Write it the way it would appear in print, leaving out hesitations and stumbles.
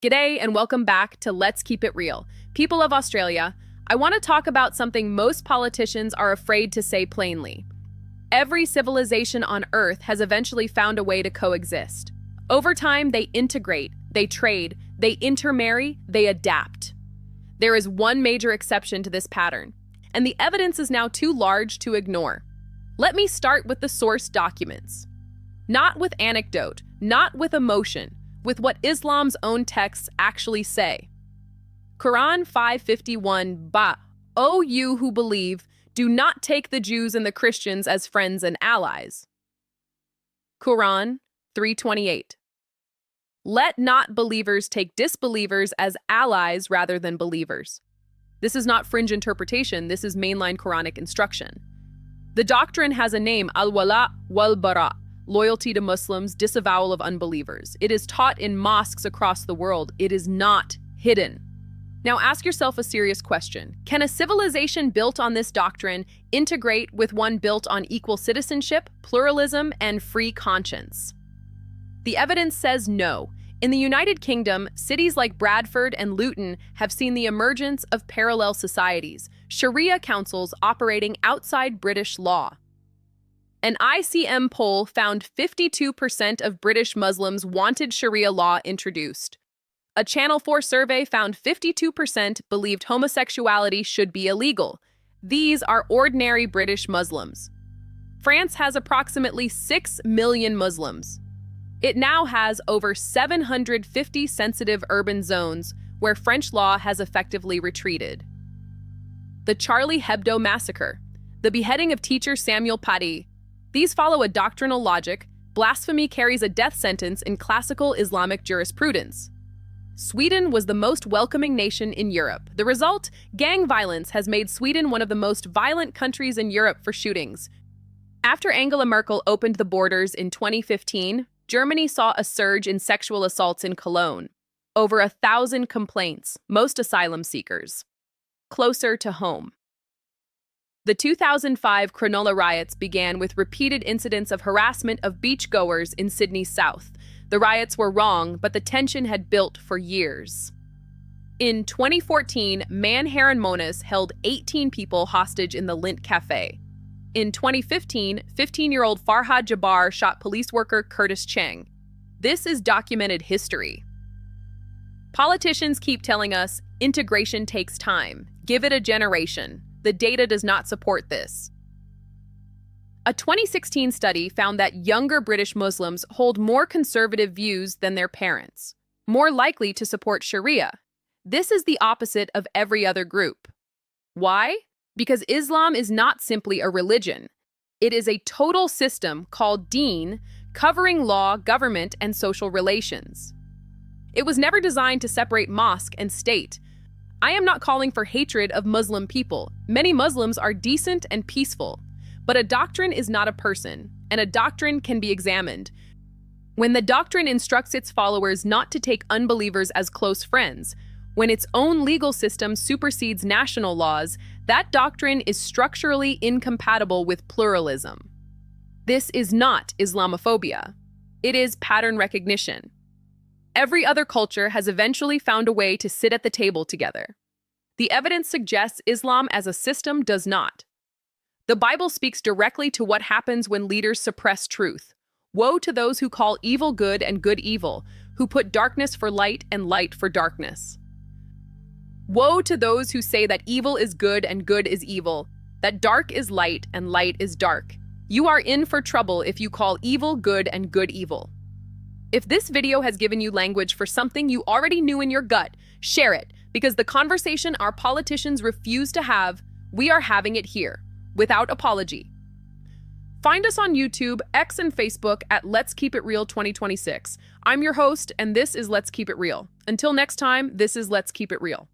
G'day and welcome back to Let's Keep It Real. People of Australia, I want to talk about something most politicians are afraid to say plainly. Every civilization on Earth has eventually found a way to coexist. Over time, they integrate, they trade, they intermarry, they adapt. There is one major exception to this pattern, and the evidence is now too large to ignore. Let me start with the source documents. Not with anecdote, not with emotion, with what Islam's own texts actually say. Quran 5:51, O you who believe, do not take the Jews and the Christians as friends and allies. Quran 3:28. Let not believers take disbelievers as allies rather than believers. This is not fringe interpretation, this is mainline Quranic instruction. The doctrine has a name, al-wala wal-bara, loyalty to Muslims, disavowal of unbelievers. It is taught in mosques across the world. It is not hidden. Now ask yourself a serious question. Can a civilization built on this doctrine integrate with one built on equal citizenship, pluralism, and free conscience? The evidence says no. In the United Kingdom, cities like Bradford and Luton have seen the emergence of parallel societies, Sharia councils operating outside British law. An ICM poll found 52% of British Muslims wanted Sharia law introduced. A Channel 4 survey found 52% believed homosexuality should be illegal. These are ordinary British Muslims. France has approximately 6 million Muslims. It now has over 750 sensitive urban zones where French law has effectively retreated. The Charlie Hebdo massacre, the beheading of teacher Samuel Paty. These follow a doctrinal logic. Blasphemy carries a death sentence in classical Islamic jurisprudence. Sweden was the most welcoming nation in Europe. The result? Gang violence has made Sweden one of the most violent countries in Europe for shootings. After Angela Merkel opened the borders in 2015, Germany saw a surge in sexual assaults in Cologne. Over 1,000 complaints, most asylum seekers. Closer to home. The 2005 Cronulla riots began with repeated incidents of harassment of beachgoers in Sydney's south. The riots were wrong, but the tension had built for years. In 2014, Manharan Monas held 18 people hostage in the Lint Cafe. In 2015, 15-year-old Farhad Jabbar shot police worker Curtis Cheng. This is documented history. Politicians keep telling us integration takes time. Give it a generation. The data does not support this. A 2016 study found that younger British Muslims hold more conservative views than their parents, more likely to support Sharia. This is the opposite of every other group. Why? Because Islam is not simply a religion. It is a total system called deen, covering law, government, and social relations. It was never designed to separate mosque and state. I am not calling for hatred of Muslim people. Many Muslims are decent and peaceful. But a doctrine is not a person, and a doctrine can be examined. When the doctrine instructs its followers not to take unbelievers as close friends, when its own legal system supersedes national laws, that doctrine is structurally incompatible with pluralism. This is not Islamophobia. It is pattern recognition. Every other culture has eventually found a way to sit at the table together. The evidence suggests Islam as a system does not. The Bible speaks directly to what happens when leaders suppress truth. Woe to those who call evil good and good evil, who put darkness for light and light for darkness. Woe to those who say that evil is good and good is evil, that dark is light and light is dark. You are in for trouble if you call evil good and good evil. If this video has given you language for something you already knew in your gut, share it, because the conversation our politicians refuse to have, we are having it here, without apology. Find us on YouTube, X, and Facebook at Let's Keep It Real 2026. I'm your host, and this is Let's Keep It Real. Until next time, this is Let's Keep It Real.